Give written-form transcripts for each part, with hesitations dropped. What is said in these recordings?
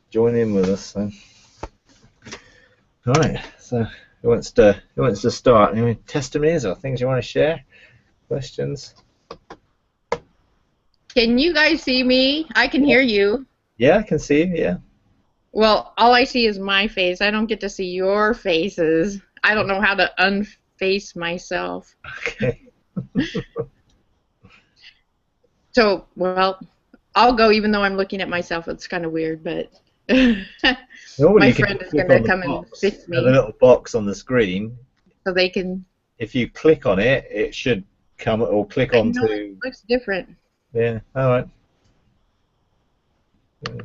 join in with us. So. Right. So who wants to start? Any testimonies or things you want to share? Questions? Can you guys see me? I can hear you. Yeah, I can see you. Yeah. Well, all I see is my face. I don't get to see your faces. I don't know how to unface myself. Okay. So, well, I'll go even though I'm looking at myself. It's kind of weird, but Normally my you can friend is click going to on the come and box. fix There's a me little box on the screen. so they can. If you click on it, it should come or click I know it onto. looks different. Yeah. All right. Yeah.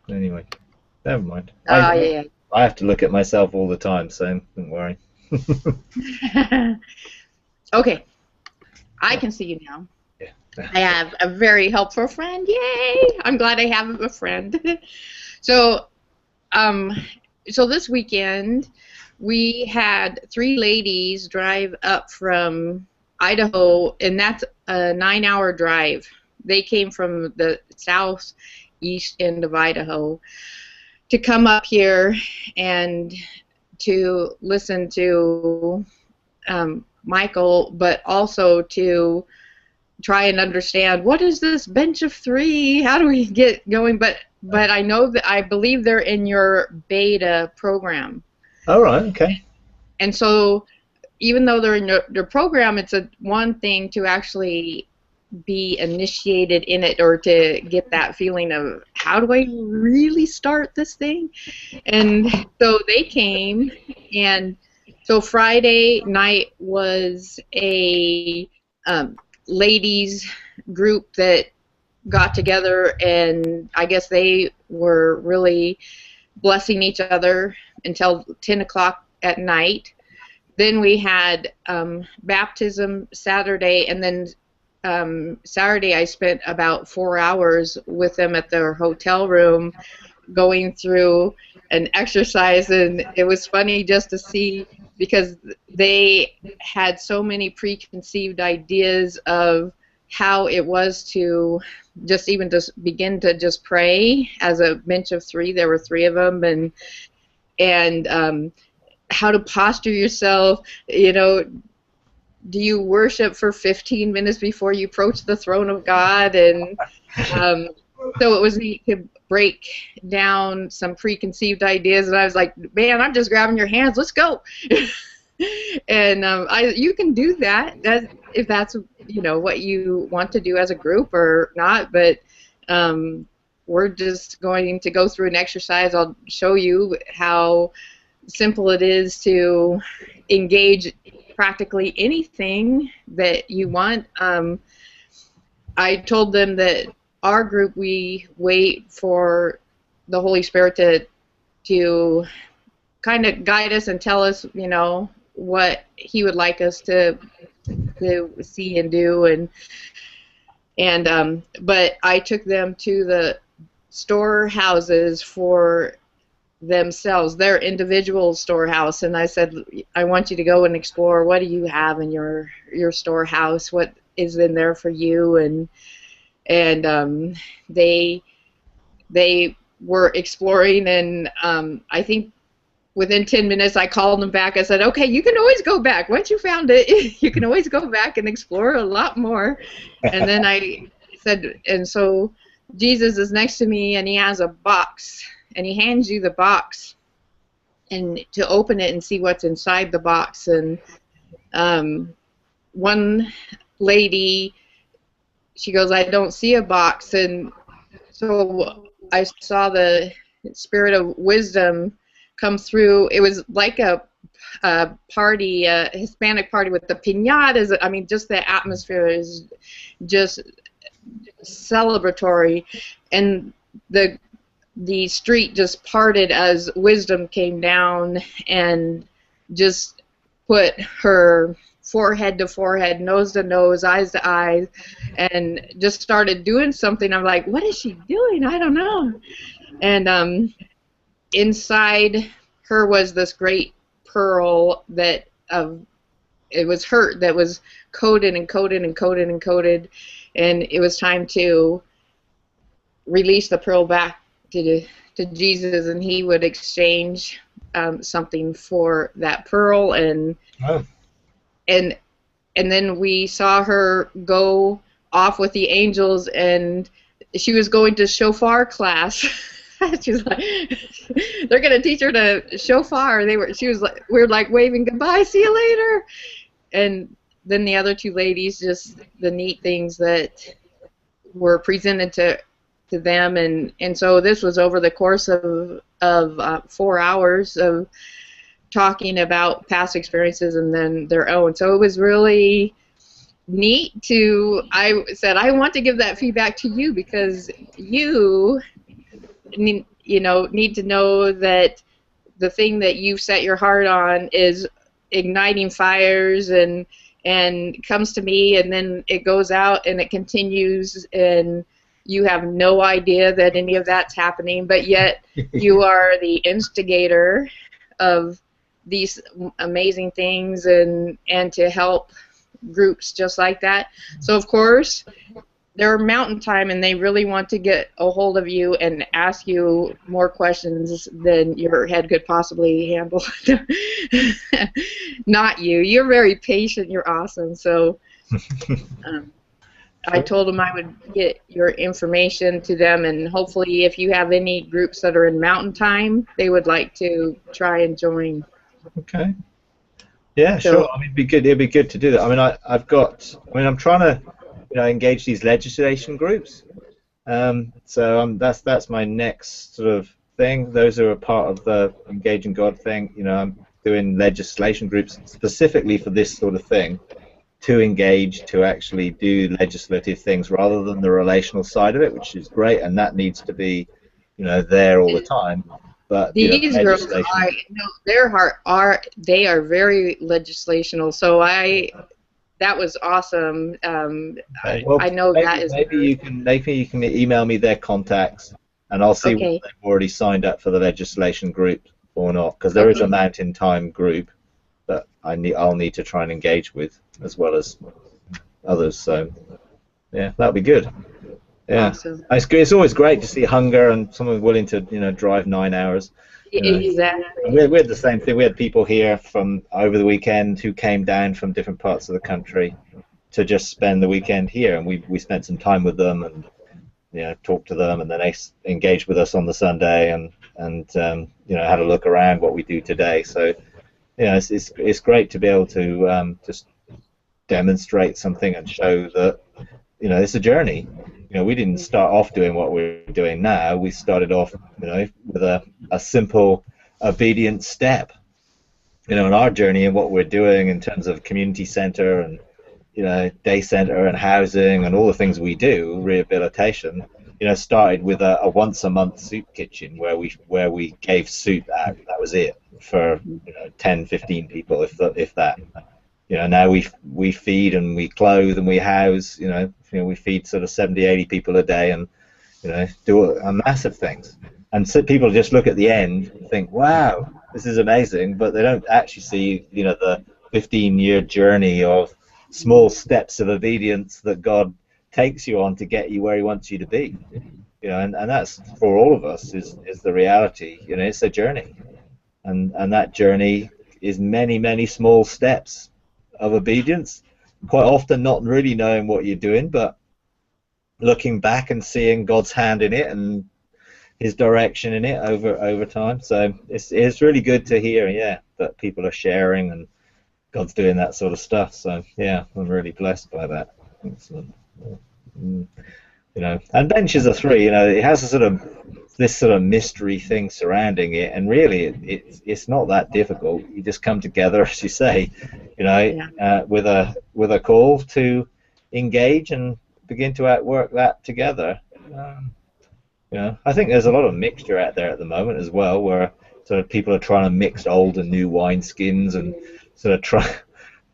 Anyway, never mind. Oh, yeah. I have to look at myself all the time, so don't worry. Okay, I can see you now. Yeah. I have a very helpful friend. Yay! I'm glad I have a friend. So, um, so this weekend we had 3 ladies drive up from Idaho, and that's a 9-hour drive. They came from the southeast end of Idaho to come up here and to listen to Michael, but also to try and understand what is this bench of 3? How do we get going? But I know that I believe they're in your beta program. All right. Okay. And so even though they're in your program, it's one thing to actually be initiated in it or to get that feeling of how do I really start this thing? And so they came, and so Friday night was a ladies group that got together, and I guess they were really blessing each other until 10 o'clock at night. Then we had baptism Saturday, and then Saturday I spent about 4 hours with them at their hotel room going through an exercise, and it was funny just to see because they had so many preconceived ideas of how it was to just begin to just pray as a bench of 3. There were 3 of them, and how to posture yourself. Do you worship for 15 minutes before you approach the throne of God? And so it was neat to break down some preconceived ideas, and I was like, man, I'm just grabbing your hands, let's go. And you can do that if that's what you want to do as a group or not, but we're just going to go through an exercise. I'll show you how simple it is to engage practically anything that you want. I told them that our group, we wait for the Holy Spirit to kind of guide us and tell us, what He would like us to see and do, and but I took them to the storehouses for themselves, their individual storehouse, and I said, I want you to go and explore what do you have in your storehouse, what is in there for you, and they were exploring, and I think within 10 minutes I called them back. I said, okay, you can always go back. Once you found it, you can always go back and explore a lot more. And then I said, and so Jesus is next to me, and he has a box, and he hands you the box and to open it and see what's inside the box. And one lady, she goes, I don't see a box. And so I saw the spirit of wisdom come through. It was like a party, a Hispanic party with the piñatas. I mean, just the atmosphere is just celebratory, and the street just parted as wisdom came down and just put her forehead to forehead, nose to nose, eyes to eyes, and just started doing something. I'm like, what is she doing? I don't know. And inside her was this great pearl that it was her that was coded and coded and coded and coded, and it was time to release the pearl back to Jesus, and he would exchange something for that pearl, Oh. and and then we saw her go off with the angels, and she was going to shofar class. She was like, they're gonna teach her to shofar. She was like, we're like waving goodbye, see you later. And then the other two ladies, just the neat things that were presented to them, and so this was over the course of 4 hours of talking about past experiences and then their own. So it was really neat I said, I want to give that feedback to you because you need, need to know that the thing that you set your heart on is igniting fires and comes to me, and then it goes out and it continues, and you have no idea that any of that's happening, but yet you are the instigator of these amazing things and to help groups just like that. So of course they're mountain time and they really want to get a hold of you and ask you more questions than your head could possibly handle. Not you. You're very patient. You're awesome. So I told them I would get your information to them, and hopefully if you have any groups that are in mountain time, they would like to try and join. Okay. Yeah, sure. I mean, it'd be good. It'd be good to do that. I mean, I'm trying to, engage these legislation groups. So that's my next sort of thing. Those are a part of the Engaging God thing. I'm doing legislation groups specifically for this sort of thing, to engage, to actually do legislative things rather than the relational side of it, which is great, and that needs to be, there all the time. But these girls, their heart they are very legislational. So that was awesome. Okay. Well, I know that is. Maybe you can email me their contacts, and I'll see whether they've already signed up for the legislation group or not. Because there is a mountain time group that I'll need to try and engage with as well as others. So yeah, that'll be good. Yeah, awesome. It's always great to see hunger and someone willing to drive 9 hours. Exactly. We had the same thing. We had people here from over the weekend who came down from different parts of the country to just spend the weekend here, and we spent some time with them and talked to them, and then they engaged with us on the Sunday and had a look around what we do today. So it's great to be able to just demonstrate something and show that it's a journey. We didn't start off doing what we're doing now. We started off, with a simple obedient step. In our journey and what we're doing in terms of community center and, day center and housing and all the things we do, rehabilitation, started with a once a month soup kitchen where we gave soup out. That was it for 10, 15 people, if that. Now we feed and we clothe and we house. We feed sort of 70, 80 people a day, and do a massive things. And so people just look at the end and think, "Wow, this is amazing," but they don't actually see the 15-year journey of small steps of obedience that God takes you on to get you where He wants you to be. And that's for all of us is the reality. It's a journey, and that journey is many, many small steps of obedience, quite often not really knowing what you're doing, but looking back and seeing God's hand in it and His direction in it over time. So it's really good to hear, that people are sharing and God's doing that sort of stuff. So yeah, I'm really blessed by that. Excellent. And benches are three. It has this sort of mystery thing surrounding it, and really it's not that difficult. You just come together, as you say, with a call to engage and begin to outwork that together. I think there's a lot of mixture out there at the moment as well, where sort of people are trying to mix old and new wineskins and sort of try.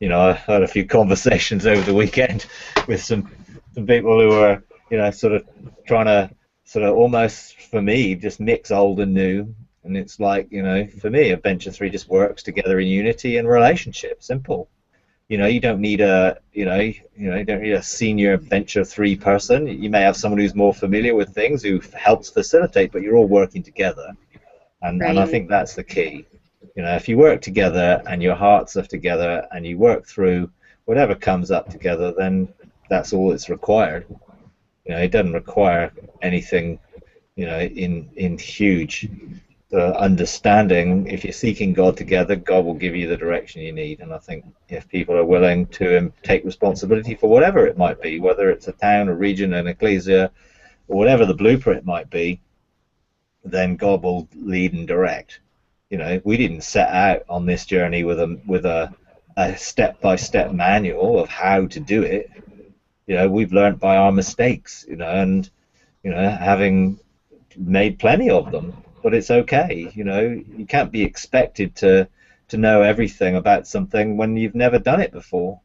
I had a few conversations over the weekend with some people who are sort of trying to sort of almost, for me, just mix old and new. And it's like, for me, a bench of three just works together in unity and relationship. Simple. You don't need a you don't need a senior venture 3 person. You may have someone who's more familiar with things who helps facilitate, but you're all working together. And I Right. think that's the key. If you work together and your hearts are together and you work through whatever comes up together, then that's all that's required. It doesn't require anything, in huge understanding. If you're seeking God together, God will give you the direction you need. And I think if people are willing to take responsibility for whatever it might be, whether it's a town, a region, an ecclesia, or whatever the blueprint might be, then God will lead and direct. We didn't set out on this journey with a step-by-step manual of how to do it. We've learned by our mistakes, and having made plenty of them. But it's okay. You can't be expected to know everything about something when you've never done it before.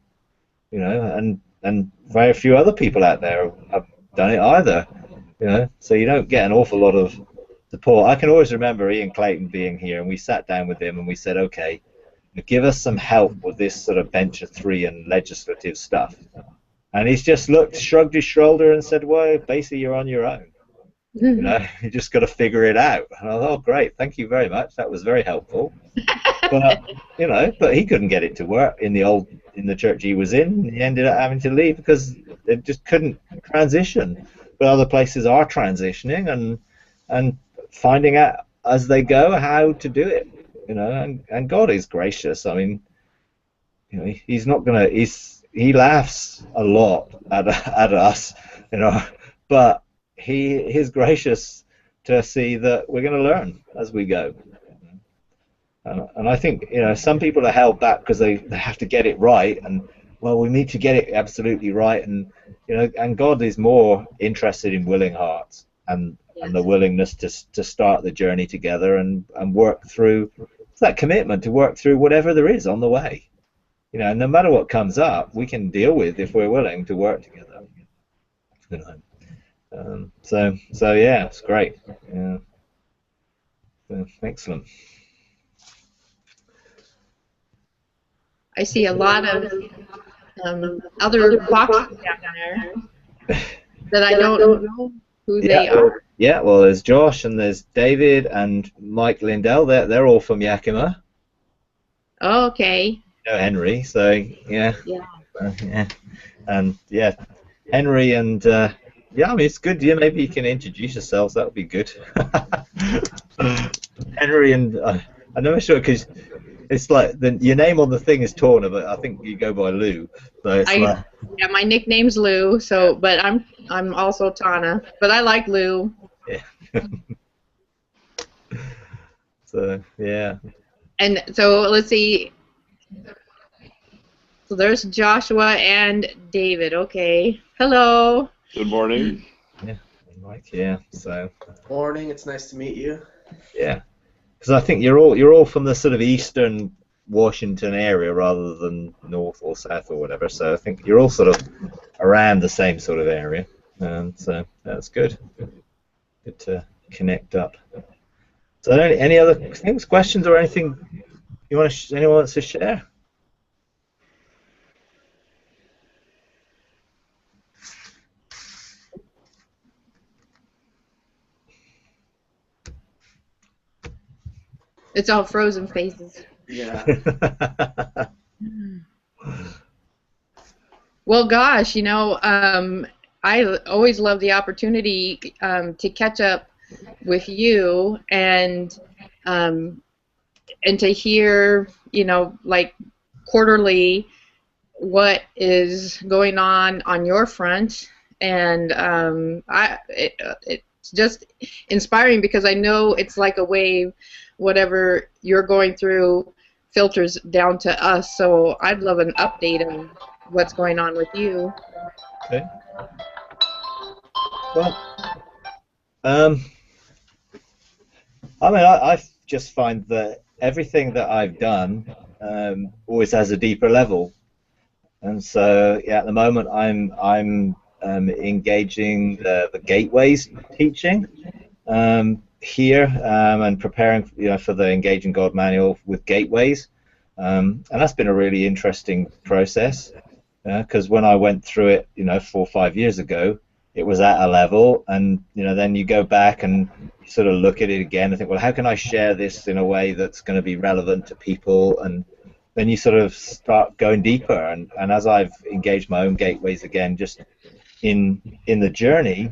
And very few other people out there have done it either. So you don't get an awful lot of support. I can always remember Ian Clayton being here, and we sat down with him and we said, okay, give us some help with this sort of venture 3 and legislative stuff. And he's just shrugged his shoulder and said, well, basically you're on your own. You just got to figure it out. And I thought, oh, great, thank you very much. That was very helpful. But he couldn't get it to work in the church he was in. He ended up having to leave because it just couldn't transition. But other places are transitioning and finding out as they go how to do it. And God is gracious. I mean, he's not gonna. He laughs a lot at us, but he's gracious to see that we're going to learn as we go. And I think some people are held back because they have to get it right, and well, we need to get it absolutely right, and and God is more interested in willing hearts and the willingness to start the journey together and work through that commitment to work through whatever there is on the way. No matter what comes up, we can deal with if we're willing to work together. So yeah, it's great. Yeah. Excellent. I see a lot of other boxes down there that I don't know who they are. Yeah, well, there's Josh and there's David and Mike Lindell. They're all from Yakima. Oh, okay. Henry, so yeah. Yeah. And yeah, Henry and yeah, I mean, it's good. Yeah, maybe you can introduce yourselves. That would be good. Henry and I'm not sure because it's like your name on the thing is Torna, but I think you go by Lou. So it's yeah, my nickname's Lou. So, but I'm also Tana, but I like Lou. Yeah. So yeah. And so let's see. So there's Joshua and David. Okay. Hello. Good morning. Yeah, Mike. Yeah. So. Morning. It's nice to meet you. Yeah, because I think you're all from the sort of eastern Washington area rather than north or south or whatever. So I think you're all sort of around the same sort of area, and so that's good. Good to connect up. So any other things, questions, or anything anyone wants to share? It's all frozen faces. Yeah. Well, gosh, I always love the opportunity to catch up with you and to hear, like quarterly what is going on your front, and it's just inspiring because I know it's like a wave. Whatever you're going through filters down to us, so I'd love an update on what's going on with you. Okay. Well, I mean, I just find that everything that I've done always has a deeper level, and so yeah, at the moment I'm engaging the Gateways teaching here and preparing for the Engaging God manual with Gateways. And that's been a really interesting process, because when I went through it, 4 or 5 years ago, it was at a level, and then you go back and you sort of look at it again and think, well, how can I share this in a way that's going to be relevant to people? And then you sort of start going deeper. And as I've engaged my own gateways again, just in the journey,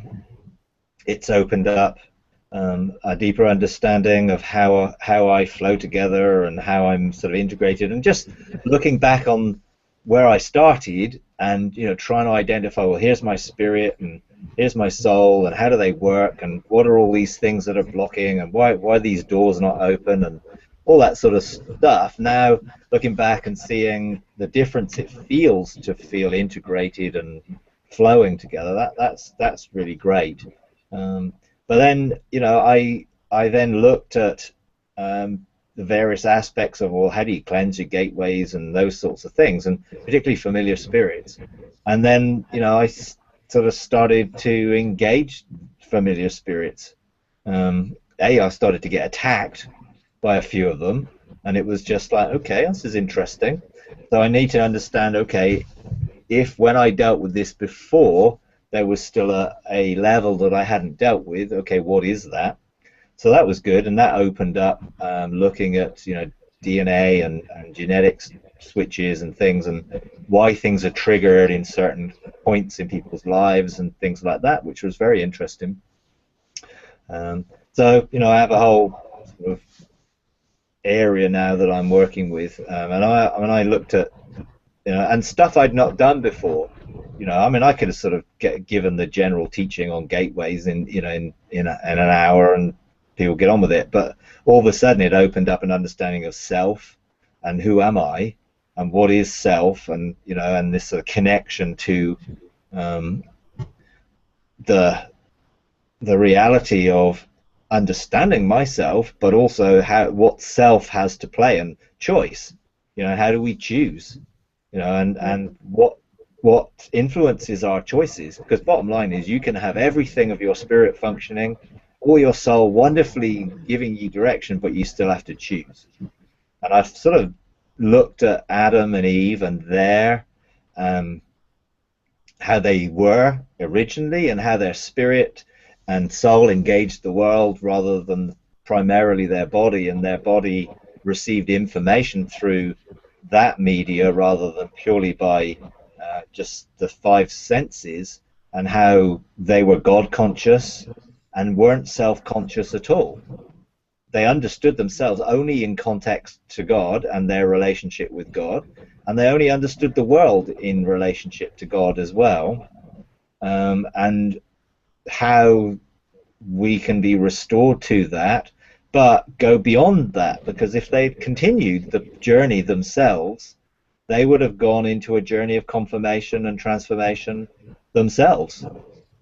it's opened up a deeper understanding of how I flow together and how I'm sort of integrated, and just looking back on where I started, and trying to identify, well, here's my spirit and here's my soul, and how do they work, and what are all these things that are blocking, and why are these doors not open, and all that sort of stuff. Now looking back and seeing the difference it feels to feel integrated and flowing together, that's really great. But then, I then looked at the various aspects of, well, how do you cleanse your gateways and those sorts of things, and particularly familiar spirits. And then, I sort of started to engage familiar spirits. I started to get attacked by a few of them, and it was just like, okay, this is interesting. So I need to understand, okay, if when I dealt with this before, there was still a level that I hadn't dealt with, okay, what is that? So that was good, and that opened up looking at DNA and genetics switches and things, and why things are triggered in certain points in people's lives and things like that, which was very interesting. So I have a whole sort of area now that I'm working with, and I looked at and stuff I'd not done before. I could have sort of given the general teaching on gateways in an hour, and people get on with it. But all of a sudden, it opened up an understanding of self, and who am I, and what is self, and and this sort of connection to the reality of understanding myself, but also what self has to play, and choice. How do we choose? And what influences our choices? Because bottom line is, you can have everything of your spirit functioning, or your soul wonderfully giving you direction, but you still have to choose. And I've sort of looked at Adam and Eve and how they were originally, and how their spirit and soul engaged the world rather than primarily their body, and their body received information through that media rather than purely by just the five senses, and how they were God conscious and weren't self-conscious at all. They understood themselves only in context to God and their relationship with God, and they only understood the world in relationship to God as well, and how we can be restored to that, but go beyond that, because if they continued the journey themselves, they would have gone into a journey of confirmation and transformation themselves,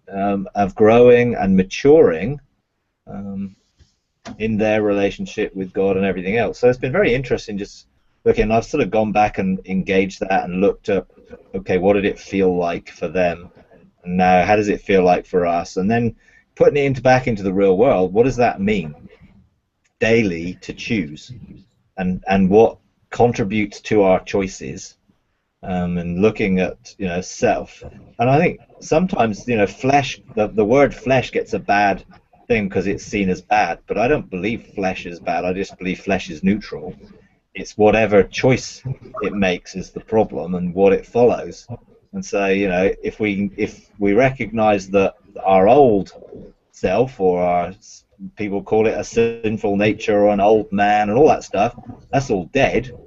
of growing and maturing in their relationship with God and everything else. So it's been very interesting just looking. I've sort of gone back and engaged that and looked up, okay, what did it feel like for them? And now, how does it feel like for us? And then putting it back into the real world, what does that mean daily to choose? And what contributes to our choices, and looking at self. And I think sometimes flesh, the word flesh gets a bad thing because it's seen as bad, but I don't believe flesh is bad. I just believe flesh is neutral. It's whatever choice it makes is the problem, and what it follows. And so if we recognize that our old self, or our, people call it a sinful nature or an old man and all that stuff, that's all dead.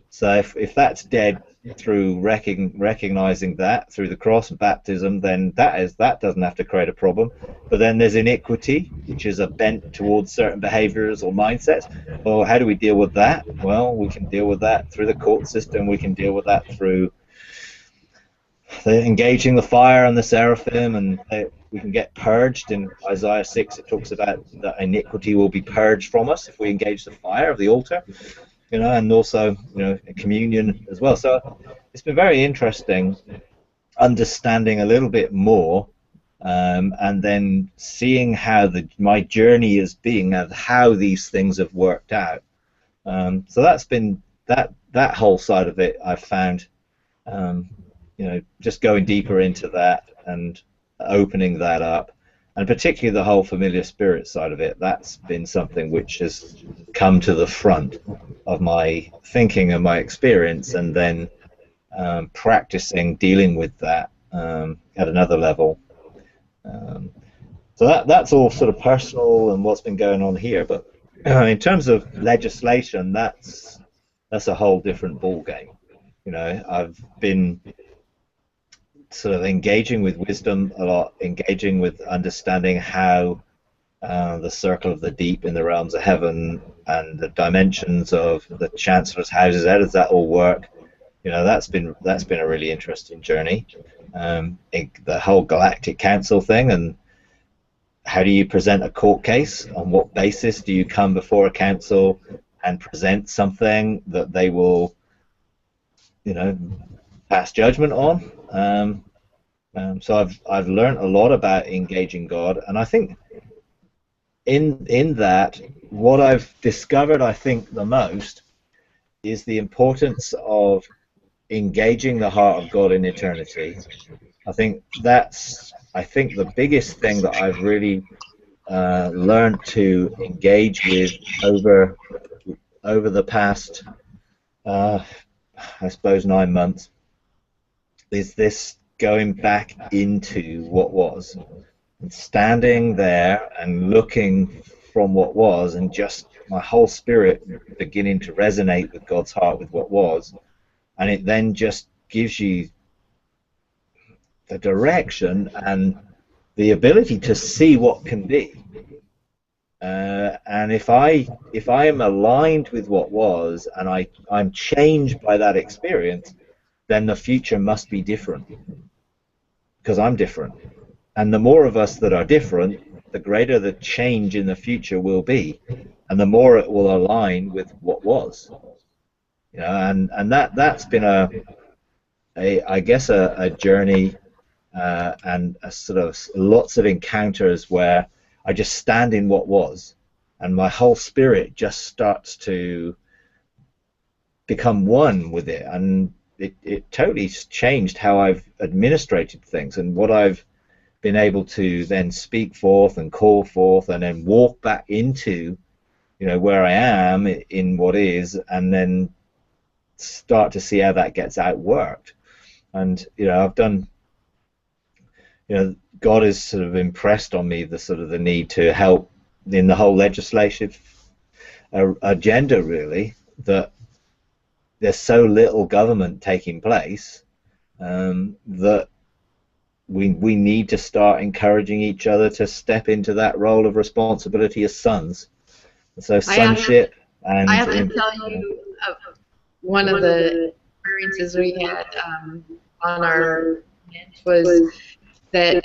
So if that's dead through recognizing that through the cross and baptism, then that doesn't have to create a problem. But then there's iniquity, which is a bent towards certain behaviors or mindsets. Well, how do we deal with that? Well, we can deal with that through the court system. We can deal with that through engaging the fire and the seraphim, and we can get purged. In Isaiah 6, it talks about that iniquity will be purged from us if we engage the fire of the altar, and also communion as well. So it's been very interesting understanding a little bit more, and then seeing how my journey is being, of how these things have worked out. So that's been that whole side of it, I've found, just going deeper into that and opening that up, and particularly the whole familiar spirit side of it, that's been something which has come to the front of my thinking and my experience, and then practicing dealing with that at another level. So that's all sort of personal and what's been going on here. But in terms of legislation, that's a whole different ball game. I've been sort of engaging with wisdom a lot, engaging with understanding how the circle of the deep in the realms of heaven and the dimensions of the chancellor's houses, how does that all work? That's been a really interesting journey. The whole galactic council thing, and how do you present a court case? On what basis do you come before a council and present something that they will, pass judgment on? So I've learned a lot about engaging God, and I think in that, what I've discovered, I think, the most is the importance of engaging the heart of God in eternity. I think the biggest thing that I've really learned to engage with over the past, I suppose, 9 months, is this going back into what was, and standing there and looking from what was, and just my whole spirit beginning to resonate with God's heart, with what was, and it then just gives you the direction and the ability to see what can be. And if I am aligned with what was, and I'm changed by that experience, then the future must be different, because I'm different. And the more of us that are different, the greater the change in the future will be, and the more it will align with what was. And that's been I guess a journey, and a sort of lots of encounters where I just stand in what was, and my whole spirit just starts to become one with it, and it totally changed how I've administrated things, and what I've been able to then speak forth and call forth, and then walk back into, where I am in what is, and then start to see how that gets outworked. And I've done, God has sort of impressed on me the need to help in the whole legislative agenda, really, that there's so little government taking place, that we need to start encouraging each other to step into that role of responsibility as sons. So sonship, and I have to tell you, one of the experiences we had on our bench was that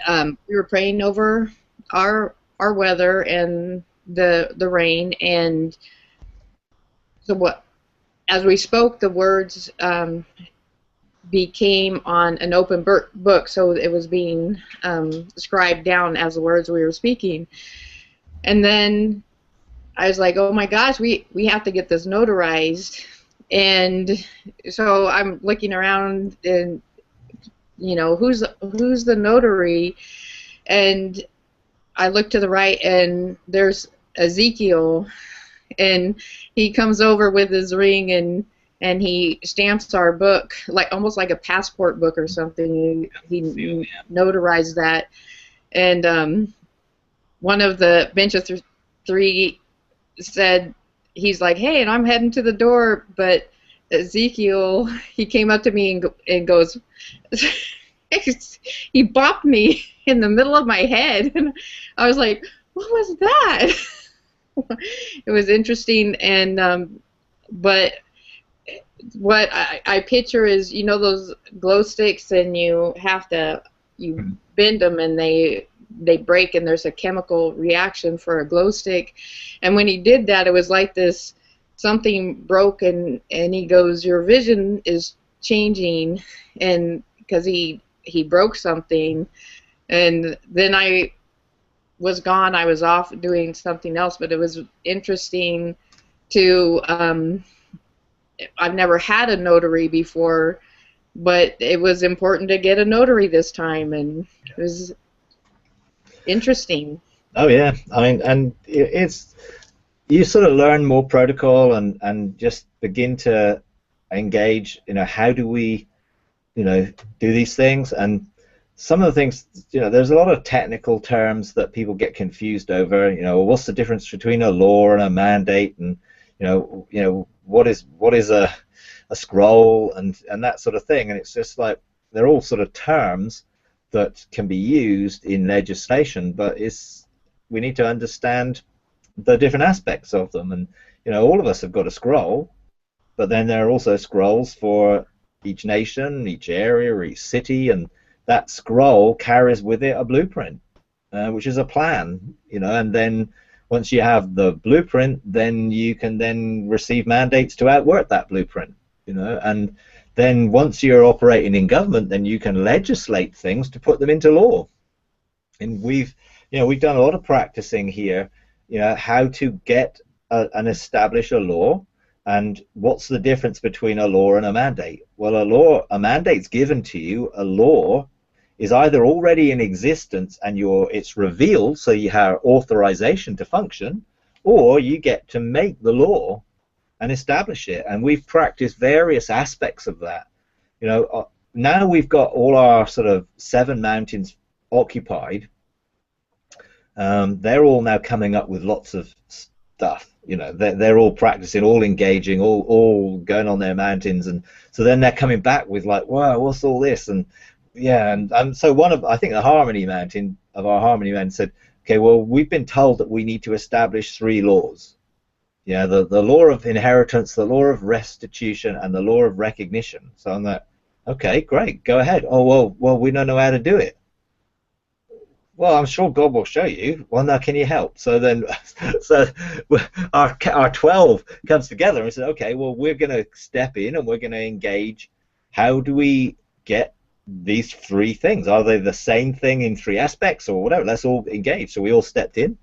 we were praying over our weather and the rain, and so as we spoke, the words became on an open book, so it was being scribed down as the words we were speaking. And then I was like, oh my gosh, we have to get this notarized. And so I'm looking around, and who's the notary? And I look to the right, and there's Ezekiel, and he comes over with his ring, and he stamps our book, like almost like a passport book or something. He notarized that, and one of the bench of three said, he's like, hey, and I'm heading to the door, but Ezekiel, he came up to me and goes, he bopped me in the middle of my head, and I was like, what was that? It was interesting, and but what I picture is, those glow sticks, and you bend them, and they break, and there's a chemical reaction for a glow stick. And when he did that, it was like this, something broke, and he goes, your vision is changing, and because he broke something. And then I was gone. I was off doing something else, but it was interesting to I've never had a notary before, but it was important to get a notary this time, and it was interesting. Oh yeah, I mean, and it's you sort of learn more protocol and just begin to engage. How do we do these things? And some of the things, there's a lot of technical terms that people get confused over. What's the difference between a law and a mandate, and what is a scroll and that sort of thing. And it's just like they're all sort of terms that can be used in legislation, but we need to understand the different aspects of them. And all of us have got a scroll, but then there are also scrolls for each nation, each area, or each city, and that scroll carries with it a blueprint, which is a plan. And then once you have the blueprint, then you can then receive mandates to outwork that blueprint. And then once you're operating in government, then you can legislate things to put them into law. And we've done a lot of practicing here, how to get and establish a law. And what's the difference between a law and a mandate? Well, a mandate's given to you. A law is either already in existence and it's revealed, so you have authorization to function, or you get to make the law and establish it. And we've practiced various aspects of that. Now we've got all our sort of 7 mountains occupied. They're all now coming up with lots of stuff. They're all practicing, all engaging, all going on their mountains, and so then they're coming back with like, wow, what's all this? And yeah, and so I think the Harmony Mountain said, okay, well, we've been told that we need to establish 3 laws. The law of inheritance, the law of restitution, and the law of recognition. So I'm like, okay, great, go ahead. Oh, well, we don't know how to do it. Well, I'm sure God will show you. Well, now, can you help? So then, our 12 comes together and said, okay, well, we're going to step in and we're going to engage. How do we get these 3 things? Are they the same thing in 3 aspects or whatever? Let's all engage. So we all stepped in,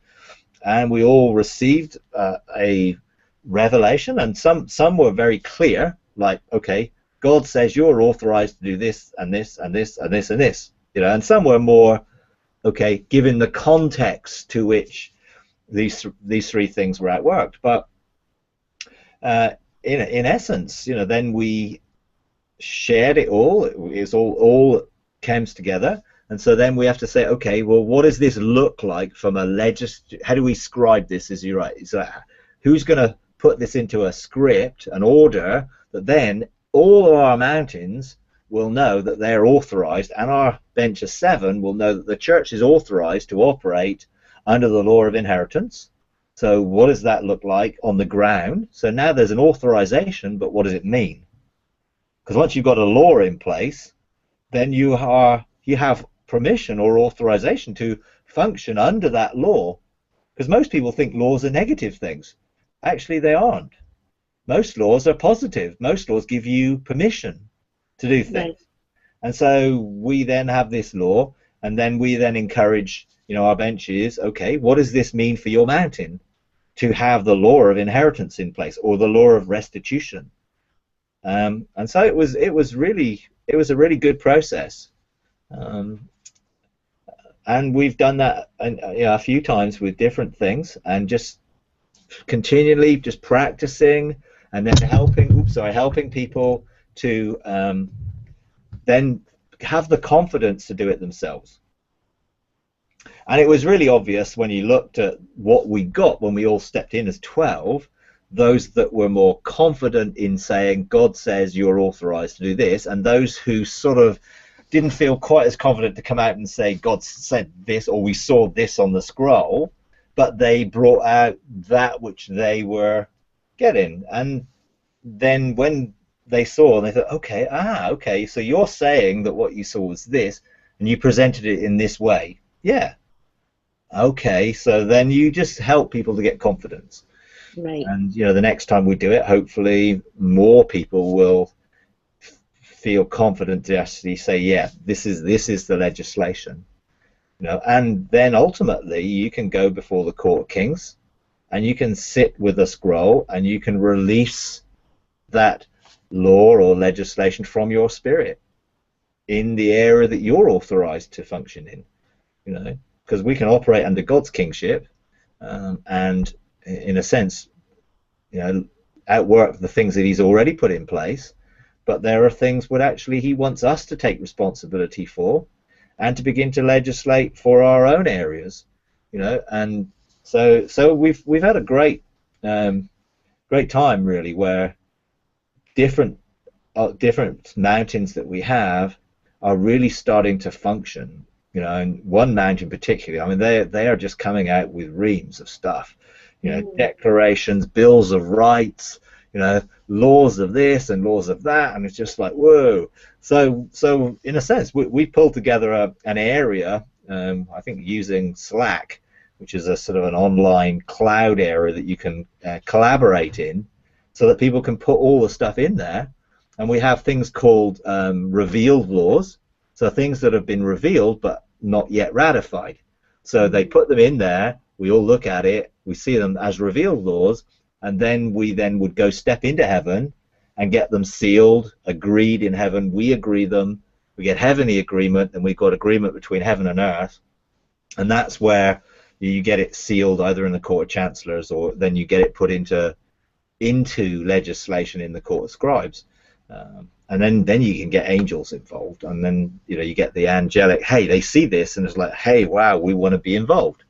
and we all received a revelation, and some were very clear, like, okay, God says you're authorized to do this and this and this and this and this, and some were more, okay, given the context to which these 3 things were outworked. But in essence, then we shared it all. It's all comes together. And so then we have to say, okay, well, what does this look like from a how do we scribe this, as you write? So who's going to put this into a script, an order, that then all of our mountains will know that they're authorized, and our bench of 7 will know that the church is authorized to operate under the law of inheritance. So what does that look like on the ground? So now there's an authorization, but what does it mean? Because once you've got a law in place, then you have permission or authorization to function under that law. Because most people think laws are negative things. Actually, they aren't. Most laws are positive. Most laws give you permission to do things. Right. And so we then have this law, and then we then encourage, our benches, okay, what does this mean for your mountain to have the law of inheritance in place, or the law of restitution? And so it was a really good process. And we've done that a few times with different things, and just continually just practicing, and then helping people to then have the confidence to do it themselves. And it was really obvious when you looked at what we got when we all stepped in as 12, those that were more confident in saying, God says you're authorized to do this, and those who sort of didn't feel quite as confident to come out and say, God said this, or we saw this on the scroll, but they brought out that which they were getting. And then when they saw, and they thought, okay, so you're saying that what you saw was this, and you presented it in this way. Yeah. Okay, so then you just help people to get confidence. Right. And the next time we do it, hopefully more people will feel confident to actually say, yeah, this is the legislation. And then ultimately you can go before the Court of Kings, and you can sit with a scroll, and you can release that law or legislation from your spirit in the area that you're authorized to function in, because we can operate under God's kingship, and in a sense, outwork the things that he's already put in place. But there are things that actually he wants us to take responsibility for and to begin to legislate for our own areas, and so we've had a great time really, where different mountains that we have are really starting to function, and one mountain particularly, I mean, they are just coming out with reams of stuff, declarations, bills of rights, laws of this and laws of that, and it's just like, whoa. So in a sense, we pulled together an area, I think using Slack, which is a sort of an online cloud area that you can collaborate in, so that people can put all the stuff in there. And we have things called revealed laws, so things that have been revealed but not yet ratified. So they put them in there, we all look at it, we see them as revealed laws, and then we would go step into heaven and get them sealed, agreed in heaven. We agree them, we get heavenly agreement, and we've got agreement between heaven and earth. And that's where you get it sealed either in the Court of Chancellors, or then you get it put into legislation in the Court of Scribes. And then you can get angels involved, and then you get the angelic, hey, they see this and it's like, hey, wow, we want to be involved.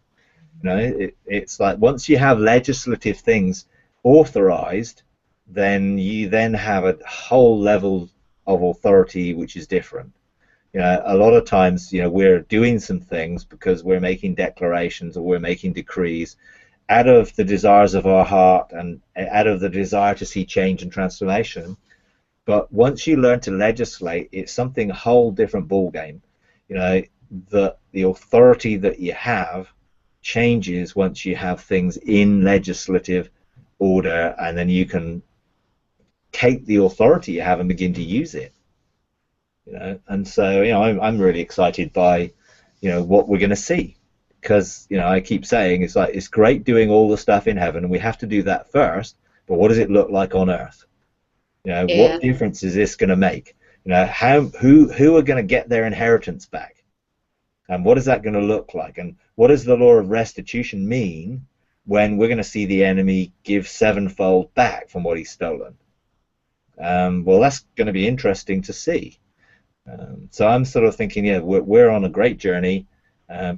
It's like once you have legislative things authorized, then you then have a whole level of authority which is different. A lot of times we're doing some things because we're making declarations or we're making decrees out of the desires of our heart and out of the desire to see change and transformation. But once you learn to legislate, it's something a whole different ball game. The authority that you have changes once you have things in legislative order, and then you can take the authority you have and begin to use it. And so I'm really excited by what we're going to see, because I keep saying it's great doing all the stuff in heaven, and we have to do that first. But what does it look like on earth? What difference is this going to make? Who are going to get their inheritance back, and what is that going to look like? And what does the law of restitution mean when we're going to see the enemy give sevenfold back from what he's stolen? Well, that's going to be interesting to see. So I'm sort of thinking, we're on a great journey.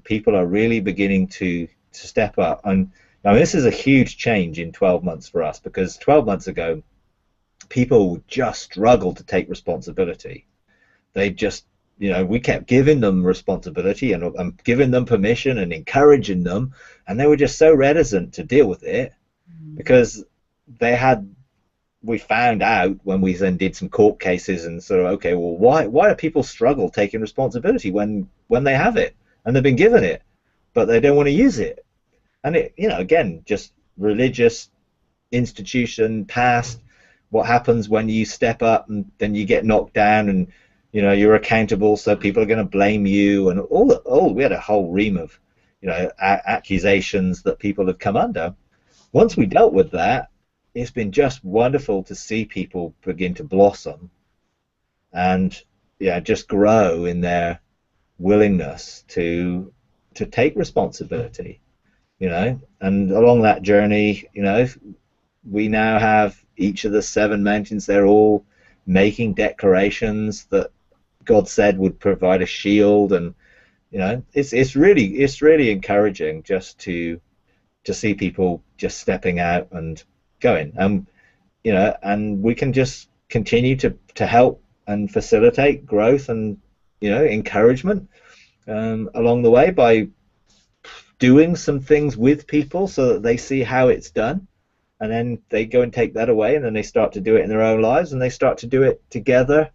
People are really beginning to step up, and now this is a huge change in 12 months for us, because 12 months ago people just struggled to take responsibility. They just, we kept giving them responsibility and giving them permission and encouraging them, and they were just so reticent to deal with it, because we found out when we then did some court cases and sort of, okay, well, why do people struggle taking responsibility when they have it and they've been given it, but they don't want to use it? And it, again, just religious institution past. What happens when you step up and then you get knocked down, and you're accountable, so people are going to blame you, and we had a whole ream of accusations that people have come under. Once we dealt with that, it's been just wonderful to see people begin to blossom and just grow in their willingness to take responsibility, and along that journey, we now have each of the 7 mountains. They're all making declarations that God said would provide a shield, and it's really encouraging just to see people just stepping out and going, and we can just continue to help and facilitate growth and encouragement along the way by doing some things with people so that they see how it's done, and then they go and take that away, and then they start to do it in their own lives, and they start to do it together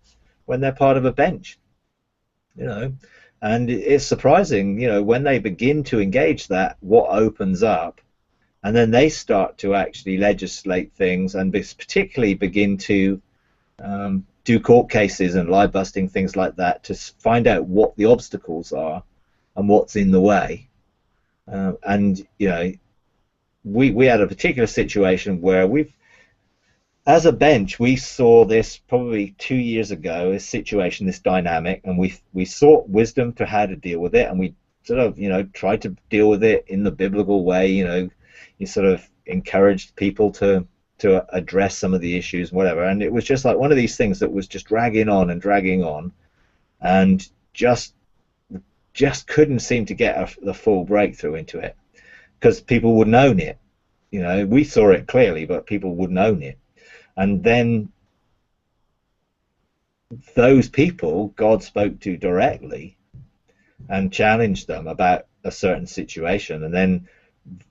when they're part of a bench, and it's surprising, when they begin to engage that, what opens up. And then they start to actually legislate things, and particularly begin to do court cases and lie busting, things like that, to find out what the obstacles are and what's in the way. And we had a particular situation where as a bench, we saw this probably 2 years ago, this situation, this dynamic, and we sought wisdom to how to deal with it, and we sort of, tried to deal with it in the biblical way. You sort of encouraged people to address some of the issues, whatever. And it was just like one of these things that was just dragging on and dragging on, and just couldn't seem to get the full breakthrough into it, because people wouldn't own it. We saw it clearly, but people wouldn't own it. And then those people God spoke to directly and challenged them about a certain situation. And then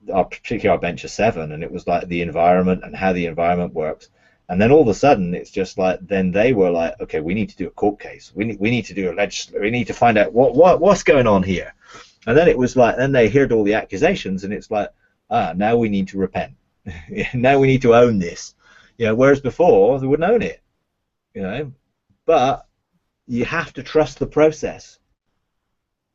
particularly our bench of 7, and it was like the environment and how the environment works. And then all of a sudden it's just like, then they were like, okay, we need to do a court case. We need to do we need to find out what's going on here. And then it was like, then they heard all the accusations, and it's like, now we need to repent. Now we need to own this. Whereas before they wouldn't own it. But you have to trust the process.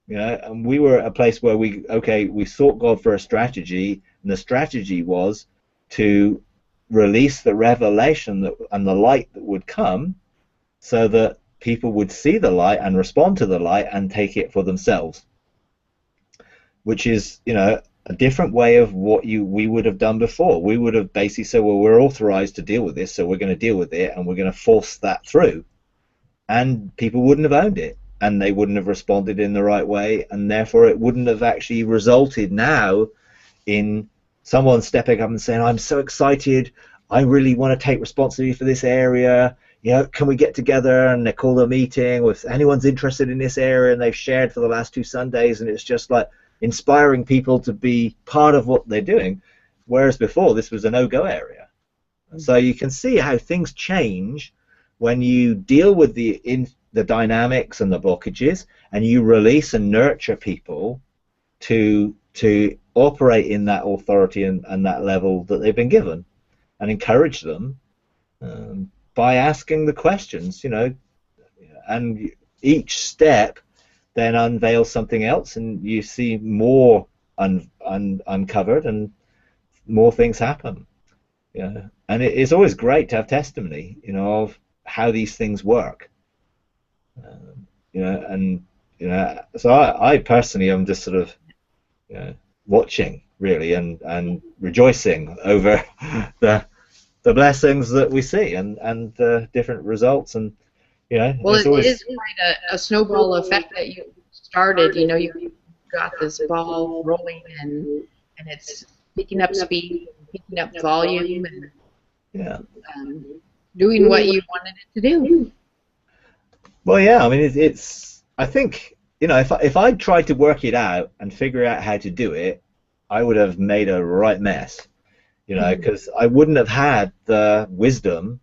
And we were at a place where we sought God for a strategy, and the strategy was to release the revelation and the light that would come, so that people would see the light and respond to the light and take it for themselves, which is, a different way of what we would have done before. We would have basically said, well, we're authorized to deal with this, so we're going to deal with it, and we're going to force that through. And people wouldn't have owned it, and they wouldn't have responded in the right way, and therefore it wouldn't have actually resulted now in someone stepping up and saying, I'm so excited, I really want to take responsibility for this area, can we get together? And they call a meeting with anyone's interested in this area, and they've shared for the last 2 Sundays, and it's just like inspiring people to be part of what they're doing, whereas before this was a no-go area. So you can see how things change when you deal with the dynamics and the blockages, and you release and nurture people to operate in that authority and that level that they've been given, and encourage them by asking the questions, and each step then unveils something else, and you see more uncovered, and more things happen. And it's always great to have testimony, of how these things work. So I personally am just sort of watching, really, and rejoicing over the blessings that we see, and the different results. And well, it's it always is quite a snowball effect that you started. You got this ball rolling, and it's picking up speed, picking up volume, and doing what you wanted it to do. Well, yeah, I mean, it's I think, if I tried to work it out and figure out how to do it, I would have made a right mess, because I wouldn't have had the wisdom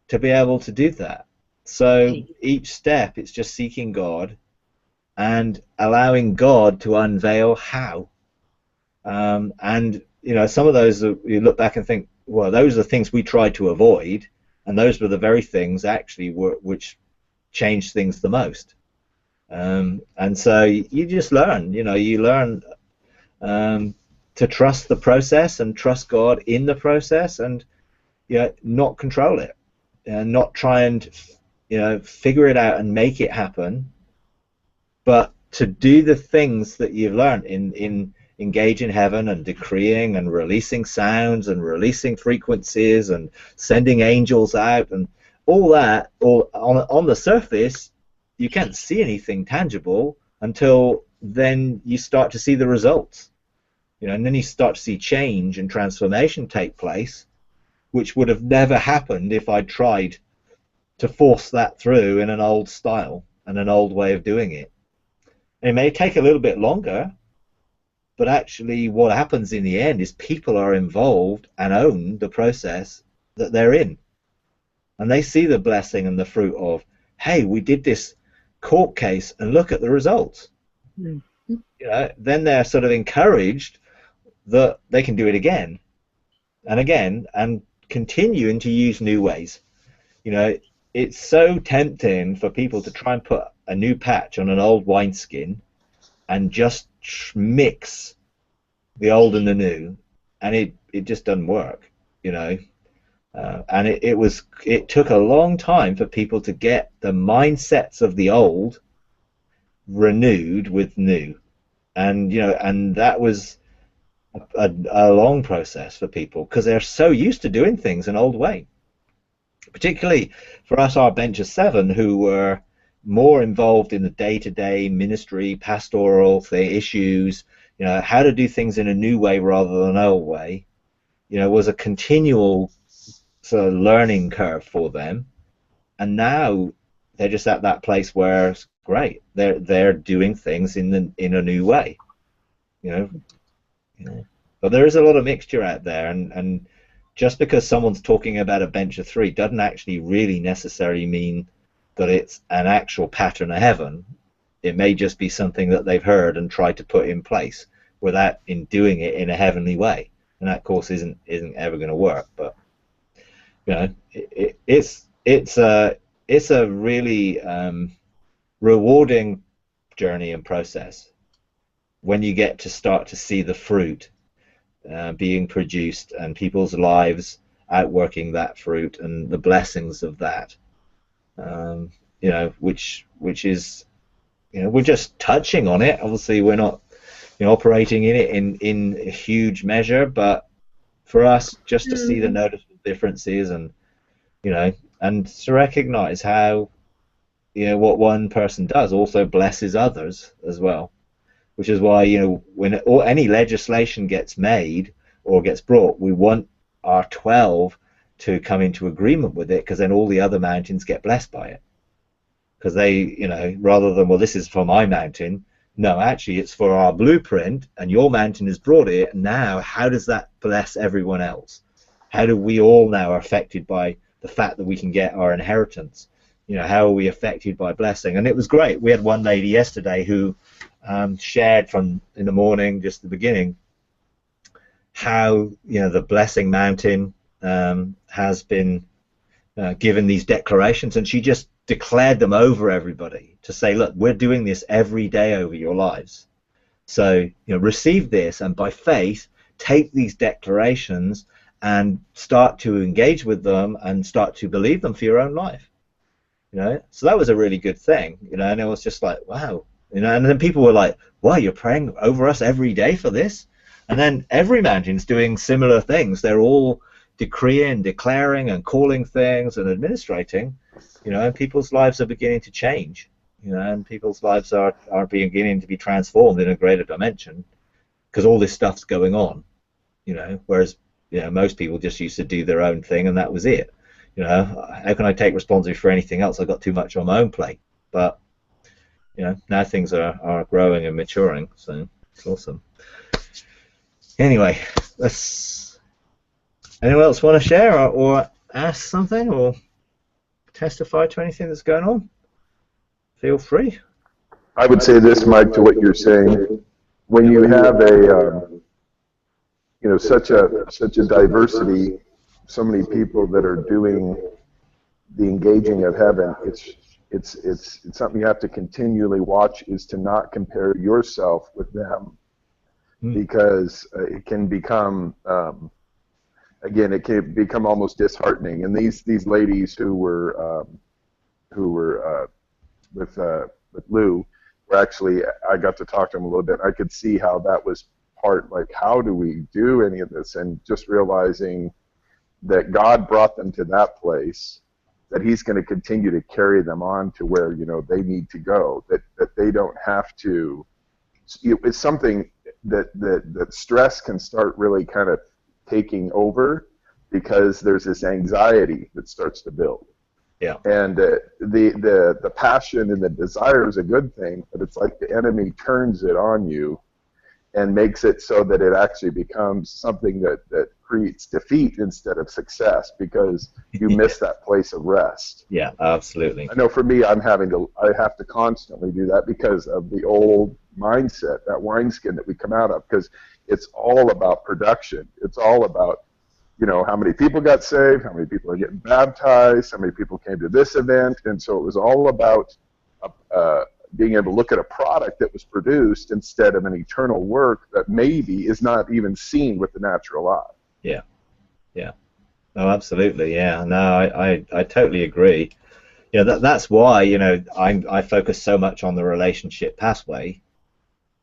to be able to do that. So each step, it's just seeking God and allowing God to unveil how. And some of those, you look back and think, well, those are the things we tried to avoid, and those were the very things actually which changed things the most. And so you just learn, you learn to trust the process and trust God in the process, and not control it, and not try and figure it out and make it happen, but to do the things that you've learned in engage in heaven, and decreeing and releasing sounds and releasing frequencies and sending angels out, and all that. All on the surface, you can't see anything tangible until then you start to see the results, and then you start to see change and transformation take place, which would have never happened if I tried to force that through in an old style and an old way of doing it. It may take a little bit longer, but actually what happens in the end is people are involved and own the process that they're in. And they see the blessing and the fruit of, hey, we did this court case and look at the results. Mm-hmm. Then they're sort of encouraged that they can do it again and again, and continuing to use new ways. It's so tempting for people to try and put a new patch on an old wineskin and just mix the old and the new, and it just doesn't work. And it took a long time for people to get the mindsets of the old renewed with new, and and that was a long process for people because they're so used to doing things an old way. Particularly for us, our bench of seven, who were more involved in the day-to-day ministry, pastoral issues, how to do things in a new way rather than an old way, was a continual sort of learning curve for them. And now they're just at that place where it's great. They're doing things in a new way, you know. But there is a lot of mixture out there, and just because someone's talking about a bench of three doesn't actually really necessarily mean that it's an actual pattern of heaven. It may just be something that they've heard and tried to put in place without in doing it in a heavenly way, and that of course isn't ever going to work. But it's a really rewarding journey and process when you get to start to see the fruit being produced and people's lives outworking that fruit and the blessings of that, which is, we're just touching on it. Obviously, we're not operating in it in a huge measure, but for us, just to see the noticeable differences and and to recognize how what one person does also blesses others as well. Which is why, when any legislation gets made or gets brought, we want our 12 to come into agreement with it, because then all the other mountains get blessed by it. Because they, rather than, well, this is for my mountain, no, actually it's for our blueprint, and your mountain has brought it. Now, how does that bless everyone else? How do we all now are affected by the fact that we can get our inheritance? How are we affected by blessing? And it was great. We had one lady yesterday who shared from in the morning, just the beginning, how the blessing mountain has been given these declarations, and she just declared them over everybody to say, look, we're doing this every day over your lives, so receive this, and by faith take these declarations and start to engage with them and start to believe them for your own life. So that was a really good thing, and it was just like, wow. And then people were like, wow, you're praying over us every day for this? And then every mountain's doing similar things. They're all decreeing, declaring, and calling things and administrating, and people's lives are beginning to change, and people's lives are beginning to be transformed in a greater dimension because all this stuff's going on, whereas, most people just used to do their own thing and that was it. How can I take responsibility for anything else? I've got too much on my own plate. But now things are growing and maturing, so it's awesome. Anyway, anyone else want to share or ask something or testify to anything that's going on? Feel free. I would say this, Mike, to what you're saying. When you have such a diversity, so many people that are doing the engaging of heaven, it's something you have to continually watch, is to not compare yourself with them, because it can become almost disheartening. And these ladies who were with Lou were actually, I got to talk to them a little bit. I could see how that was part, like, how do we do any of this? And just realizing that God brought them to that place, that He's going to continue to carry them on to where they need to go. That they don't have to. It's something that stress can start really kind of taking over, because there's this anxiety that starts to build. Yeah. And the passion and the desire is a good thing, but it's like the enemy turns it on you and makes it so that it actually becomes something that creates defeat instead of success, because you miss that place of rest. Yeah, absolutely. I know for me, I have to constantly do that because of the old mindset, that wineskin that we come out of, because it's all about production. It's all about, how many people got saved, how many people are getting baptized, how many people came to this event, and so it was all about being able to look at a product that was produced instead of an eternal work that maybe is not even seen with the natural eye. Yeah, yeah. Oh, absolutely. Yeah. No, I totally agree. That's why, I focus so much on the relationship pathway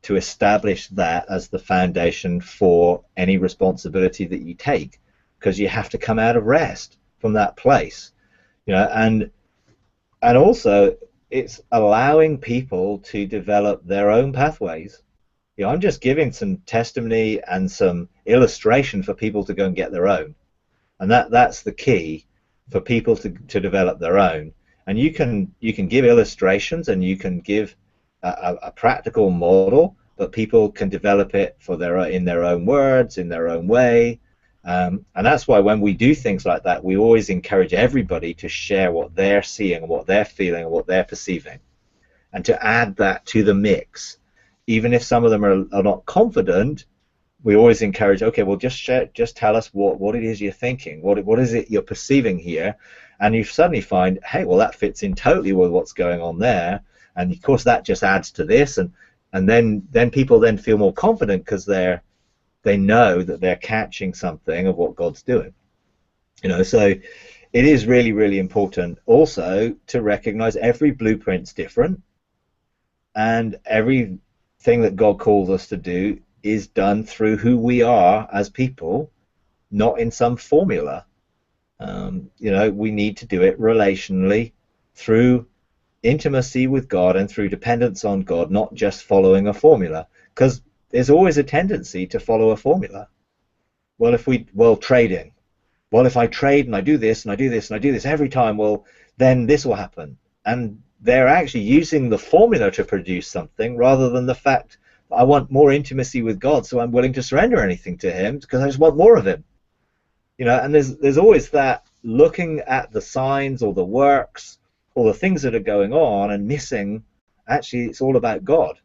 to establish that as the foundation for any responsibility that you take, because you have to come out of rest from that place, and also it's allowing people to develop their own pathways. I'm just giving some testimony and some illustration for people to go and get their own, and that's the key for people to develop their own. And you can give illustrations and you can give a practical model, but people can develop it for in their own words, in their own way. And that's why when we do things like that, we always encourage everybody to share what they're seeing, what they're feeling, and what they're perceiving, and to add that to the mix. Even if some of them are not confident, we always encourage, okay, well, just tell us what it is you're thinking, what is it you're perceiving here, and you suddenly find, hey, well, that fits in totally with what's going on there, and of course that just adds to this, and then people then feel more confident because they know that they're catching something of what God's doing, So it is really, really important also to recognize every blueprint's different, and everything that God calls us to do is done through who we are as people, not in some formula. We need to do it relationally through intimacy with God and through dependence on God, not just following a formula, because there's always a tendency to follow a formula. Trading. Well, if I trade and I do this and I do this and I do this every time, well, then this will happen. And they're actually using the formula to produce something rather than the fact that I want more intimacy with God, so I'm willing to surrender anything to him because I just want more of him. And there's always that looking at the signs or the works or the things that are going on and missing, actually, it's all about God.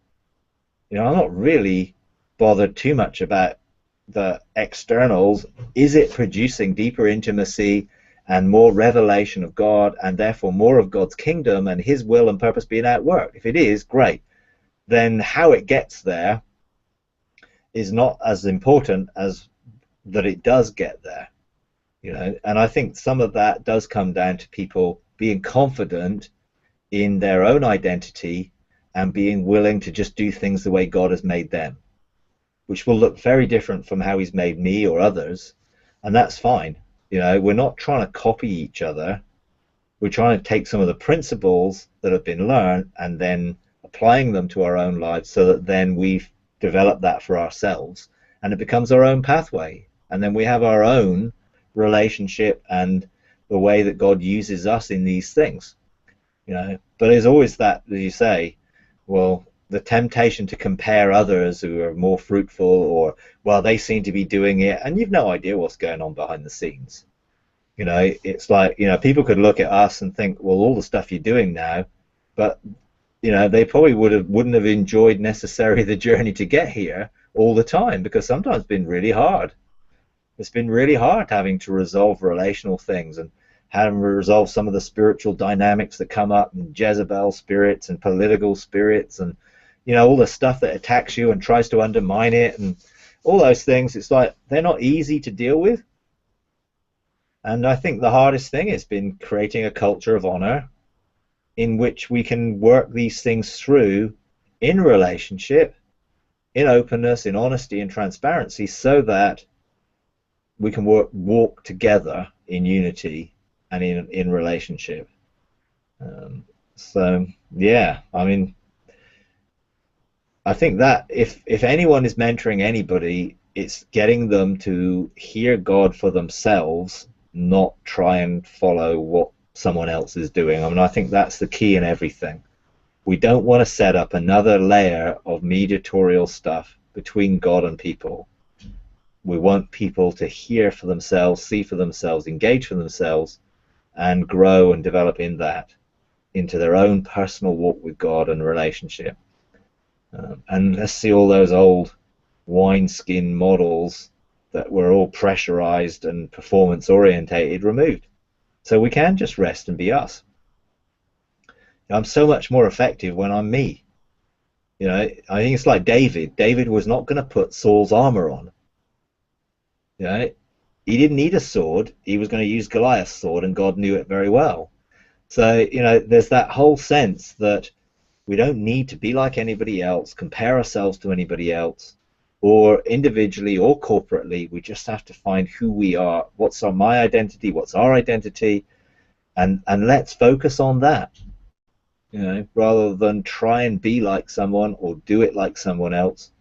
I'm not really bothered too much about the externals. Is it producing deeper intimacy and more revelation of God, and therefore more of God's kingdom and his will and purpose being outworked? If it is, great. Then how it gets there is not as important as that it does get there. And I think some of that does come down to people being confident in their own identity and being willing to just do things the way God has made them, which will look very different from how he's made me or others, and that's fine. We're not trying to copy each other. We're trying to take some of the principles that have been learned and then applying them to our own lives, so that then we've developed that for ourselves and it becomes our own pathway, and then we have our own relationship and the way that God uses us in these things. But there's always that, as you say, well, the temptation to compare others who are more fruitful, or, well, they seem to be doing it, and you've no idea what's going on behind the scenes. It's like, people could look at us and think, well, all the stuff you're doing now, but they probably wouldn't have enjoyed necessarily the journey to get here all the time, because sometimes it's been really hard. It's been really hard having to resolve relational things and having to resolve some of the spiritual dynamics that come up, and Jezebel spirits and political spirits, and all the stuff that attacks you and tries to undermine it, and all those things. It's like they're not easy to deal with. And I think the hardest thing has been creating a culture of honor in which we can work these things through in relationship, in openness, in honesty and transparency, so that we can walk together in unity and in relationship. So yeah, I mean, I think that if anyone is mentoring anybody, it's getting them to hear God for themselves, not try and follow what someone else is doing. I mean, I think that's the key in everything. We don't want to set up another layer of mediatorial stuff between God and people. We want people to hear for themselves, see for themselves, engage for themselves, and grow and develop in that, into their own personal walk with God and relationship. And let's see all those old wineskin models that were all pressurized and performance orientated removed, so we can just rest and be us. I'm so much more effective when I'm me. I think it's like David was not going to put Saul's armor on. he didn't need a sword. He was going to use Goliath's sword, and God knew it very well. So, there's that whole sense that we don't need to be like anybody else, compare ourselves to anybody else, or individually or corporately. We just have to find who we are. What's my identity? What's our identity? And let's focus on that, rather than try and be like someone or do it like someone else.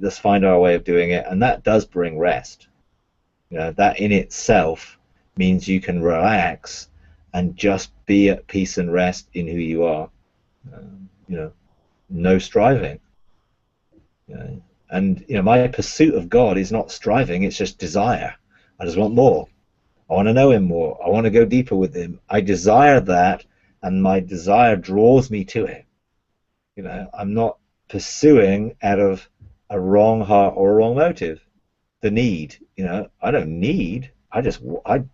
Let's find our way of doing it, and that does bring rest. That in itself means you can relax and just be at peace and rest in who you are. No striving. And my pursuit of God is not striving, it's just desire. I just want more. I want to know him more. I want to go deeper with him. I desire that, and my desire draws me to him. I'm not pursuing out of a wrong heart or a wrong motive. The need, I don't need, I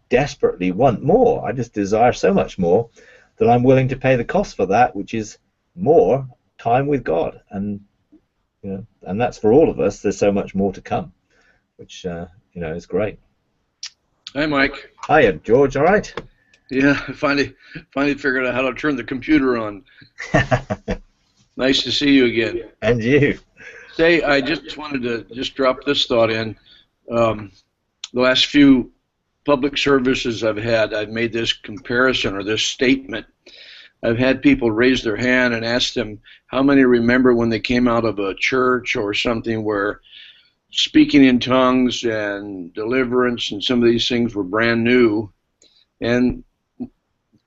desperately want more. I just desire so much more that I'm willing to pay the cost for that, which is more time with God. And and that's for all of us. There's so much more to come, which is great. Hi, Mike. Hiya, George. All right. Yeah, I finally figured out how to turn the computer on. Nice to see you again. And you. Say, I just wanted to drop this thought in. The last few public services I've had, I've made this comparison or this statement. I've had people raise their hand and ask them how many remember when they came out of a church or something where speaking in tongues and deliverance and some of these things were brand new. And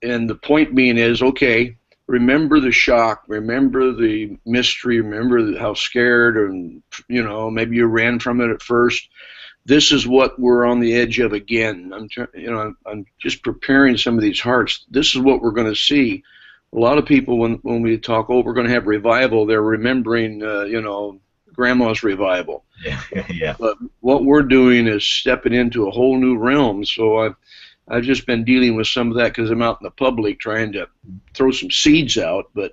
the point being is, okay, remember the shock, remember the mystery, remember how scared and maybe you ran from it at first. This is what we're on the edge of again. I'm just preparing some of these hearts. This is what we're going to see. A lot of people, when we talk, we're going to have revival, they're remembering, grandma's revival. Yeah. But what we're doing is stepping into a whole new realm. So I've just been dealing with some of that because I'm out in the public trying to throw some seeds out. But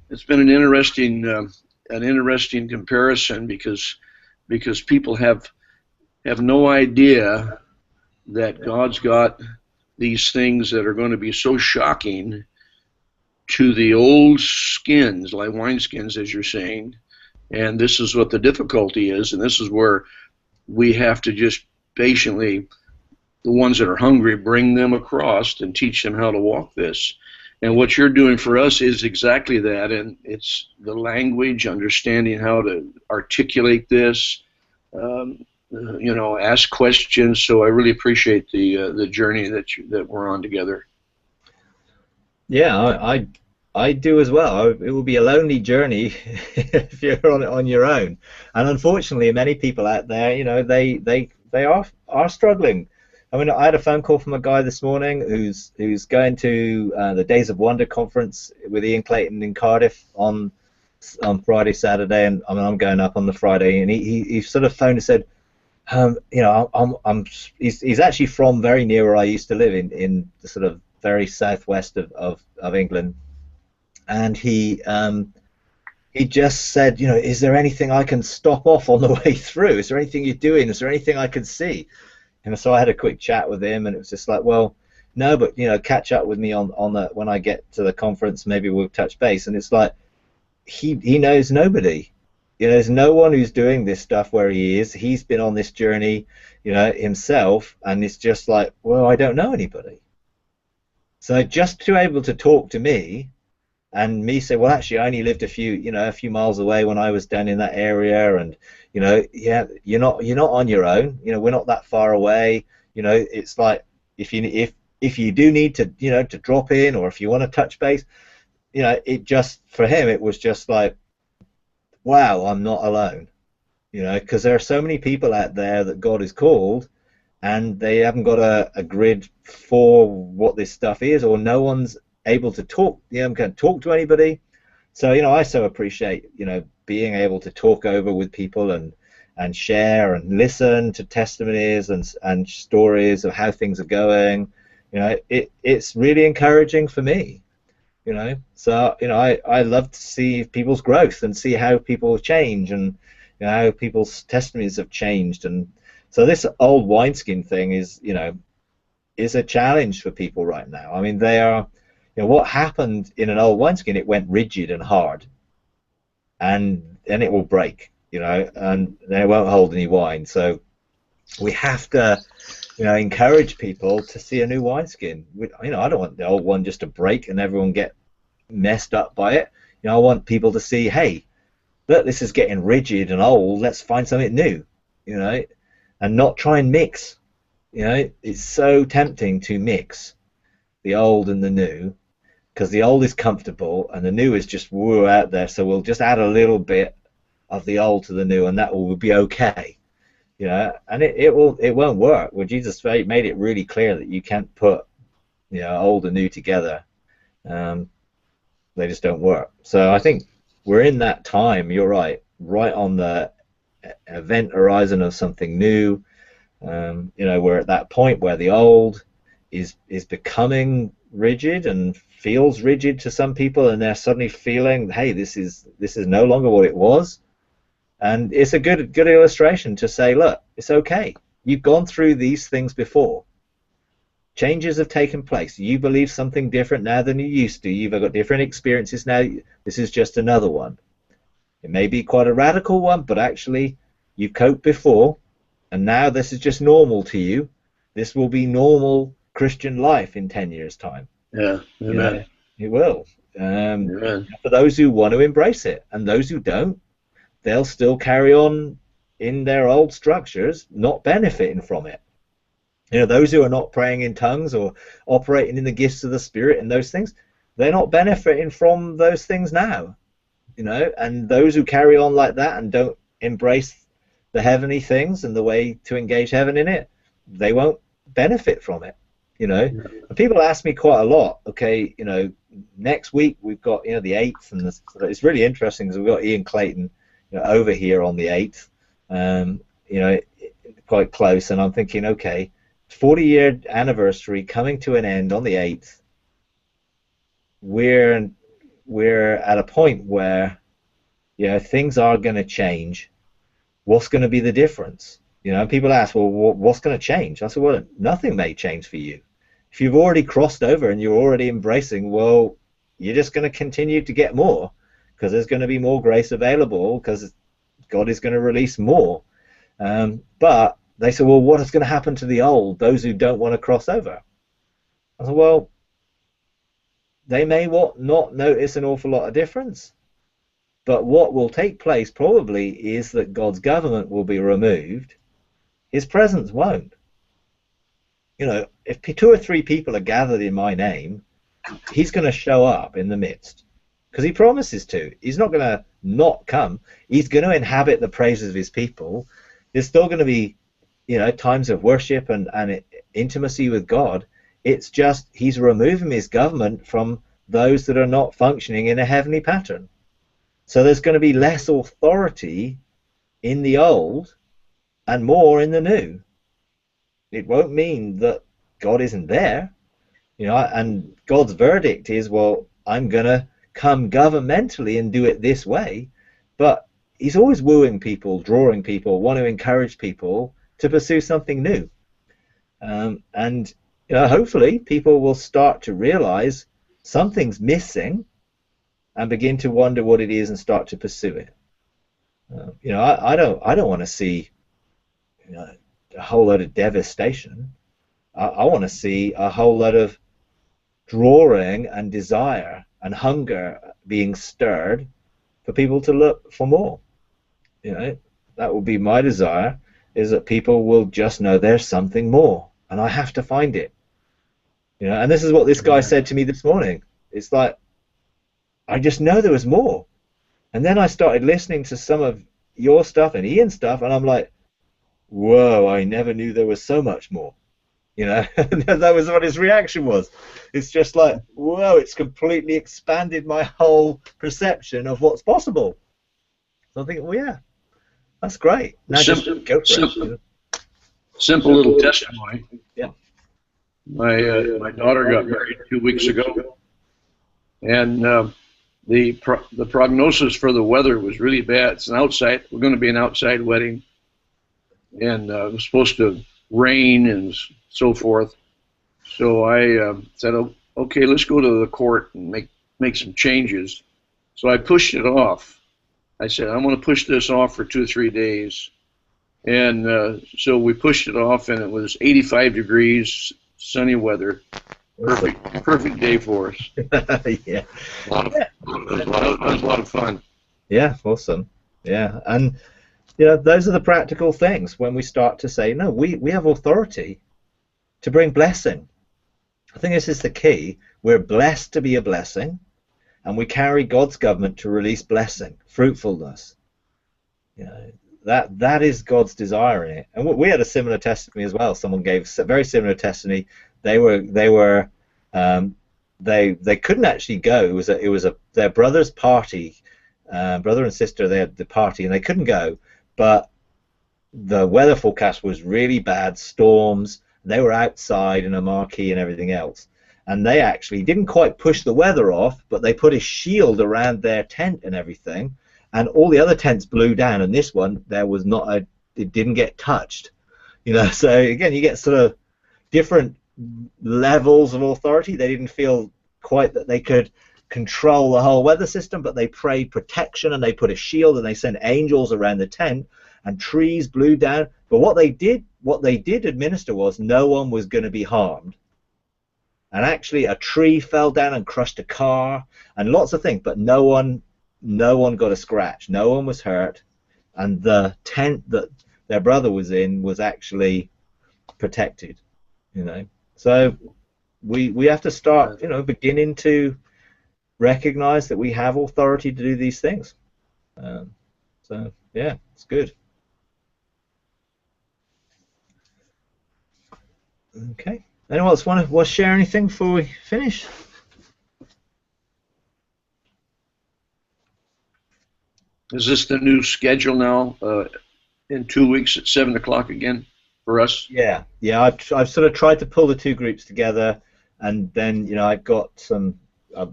it's been an interesting comparison because people have no idea that God's got these things that are going to be so shocking to the old skins, like wineskins, as you're saying. And this is what the difficulty is, and this is where we have to just patiently, the ones that are hungry, bring them across and teach them how to walk this. And what you're doing for us is exactly that, and it's the language, understanding how to articulate this, ask questions. So I really appreciate the journey that we're on together. Yeah, I do as well. It will be a lonely journey if you're on it on your own. And unfortunately, many people out there, they are struggling. I mean, I had a phone call from a guy this morning who's going to the Days of Wonder conference with Ian Clayton in Cardiff on Friday, Saturday, and I'm going up on the Friday. And he sort of phoned and said, he's actually from very near where I used to live in the sort of very southwest of England. And he just said, is there anything I can stop off on the way through? Is there anything you're doing? Is there anything I can see? And so I had a quick chat with him, and it was just like, well, no, but catch up with me on that when I get to the conference. Maybe we'll touch base. And it's like he knows nobody. There's no one who's doing this stuff where he is. He's been on this journey, himself, and it's just like, well, I don't know anybody. So just to be able to talk to me. And me say, well, actually, I only lived a few miles away when I was down in that area, and yeah, you're not on your own. We're not that far away. It's like if you do need to to drop in, or if you want to touch base, it just, for him, it was just like, wow, I'm not alone. Because there are so many people out there that God has called, and they haven't got a grid for what this stuff is, or no one's able to talk, can talk to anybody. So I so appreciate being able to talk over with people and share and listen to testimonies and stories of how things are going. It's really encouraging for me. So I love to see people's growth and see how people change, and how people's testimonies have changed. And So this old wineskin thing is, you know, is a challenge for people right now. I mean, they are, you know, what happened in an old wineskin, it went rigid and hard, and then it will break, you know, and then it won't hold any wine. So we have to, you know, encourage people to see a new wineskin. You know, I don't want the old one just to break and everyone get messed up by it. You know, I want people to see, hey, look, this is getting rigid and old. Let's find something new, you know, and not try and mix. You know, it's so tempting to mix the old and the new, because the old is comfortable and the new is just woo out there. So we'll just add a little bit of the old to the new, and that will be okay. You know, and it won't work. Well, Jesus made it really clear that you can't put, you know, old and new together. They just don't work. So I think we're in that time. You're right on the event horizon of something new. You know, we're at that point where the old is becoming rigid and feels rigid to some people, and they're suddenly feeling, hey, this is no longer what it was. And it's a good illustration to say, look, it's okay. You've gone through these things before. Changes have taken place. You believe something different now than you used to. You've got different experiences now. This is just another one. It may be quite a radical one, but actually you've coped before, and now this is just normal to you. This will be normal Christian life in 10 years' time. Yeah, amen. You know, it will. Amen. For those who want to embrace it, and those who don't, they'll still carry on in their old structures, not benefiting from it. You know, those who are not praying in tongues or operating in the gifts of the Spirit and those things, they're not benefiting from those things now. You know, and those who carry on like that and don't embrace the heavenly things and the way to engage heaven in it, they won't benefit from it. You know, and people ask me quite a lot, okay, you know, next week we've got, you know, the 8th, and it's really interesting because we've got Ian Clayton, you know, over here on the 8th, you know, quite close, and I'm thinking, okay, 40-year anniversary coming to an end on the 8th. We're at a point where, you know, things are going to change. What's going to be the difference? You know, people ask, well, what's going to change? I said, well, nothing may change for you. If you've already crossed over and you're already embracing, well, you're just going to continue to get more, because there's going to be more grace available, because God is going to release more. But they said, well, what is going to happen to the old, those who don't want to cross over? I said, well, they may not notice an awful lot of difference, but what will take place probably is that God's government will be removed. His presence won't. You know, if 2 or 3 people are gathered in my name, he's going to show up in the midst, because he promises to. He's not going to not come. He's going to inhabit the praises of his people. There's still going to be, you know, times of worship and intimacy with God. It's just he's removing his government from those that are not functioning in a heavenly pattern. So there's going to be less authority in the old and more in the new. It won't mean that God isn't there, you know, and God's verdict is, well, I'm going to come governmentally and do it this way, but he's always wooing people, drawing people, want to encourage people to pursue something new. And you know, hopefully people will start to realize something's missing and begin to wonder what it is and start to pursue it. You know, I don't want to see, you know, a whole lot of devastation. I want to see a whole lot of drawing and desire and hunger being stirred for people to look for more. You know, that will be my desire, is that people will just know there's something more, and I have to find it. You know, and this is what this guy said to me this morning. It's like, I just know there was more. And then I started listening to some of your stuff and Ian's stuff, and I'm like, whoa, I never knew there was so much more. You know, that was what his reaction was. It's just like, whoa, it's completely expanded my whole perception of what's possible. So I think, well, yeah, that's great. Now just go for it. Simple little testimony. Yeah. My daughter got married 2 weeks ago, and the prognosis for the weather was really bad. It's an outside. We're going to be an outside wedding, and it was supposed to rain and so forth. So I said, okay, let's go to the court and make some changes. So I pushed it off. I said, I'm going to push this off for 2 or 3 days. And so we pushed it off, and it was 85 degrees, sunny weather. Perfect day for us. Yeah. It was a lot of fun. Yeah, awesome. Yeah, and those are the practical things when we start to say, no, we have authority to bring blessing. I think this is the key. We're blessed to be a blessing, and we carry God's government to release blessing, fruitfulness. That is God's desire in it. And we had a similar testimony as well. Someone gave a very similar testimony. They couldn't actually go. It was their brother's party, brother and sister. They had the party and they couldn't go, but the weather forecast was really bad, storms. They were outside in a marquee and everything else, and they actually didn't quite push the weather off, but they put a shield around their tent and everything, and all the other tents blew down, and this one it didn't get touched. So again, you get sort of different levels of authority. They didn't feel quite that they could control the whole weather system, but they prayed protection and they put a shield and they sent angels around the tent, and trees blew down. But what they did administer was no one was going to be harmed. And actually a tree fell down and crushed a car and lots of things, but no one got a scratch. No one was hurt, and the tent that their brother was in was actually protected. So we have to start beginning to recognize that we have authority to do these things. So yeah, it's good. Okay. Anyone else want to share anything before we finish? Is this the new schedule now? In 2 weeks at 7 o'clock again for us? Yeah. I've sort of tried to pull the two groups together, and then I've got some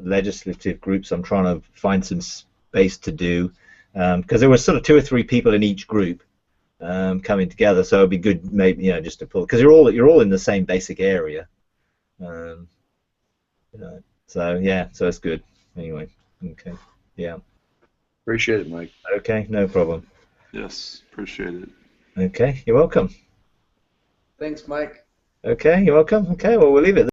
legislative groups I'm trying to find some space to do, because there were sort of 2 or 3 people in each group coming together, so it'd be good maybe just to pull, because you're all in the same basic area. So yeah, so it's good. Anyway, okay, yeah. Appreciate it, Mike. Okay, no problem. Yes, appreciate it. Okay, you're welcome. Thanks, Mike. Okay, you're welcome. Okay, well, we'll leave it there.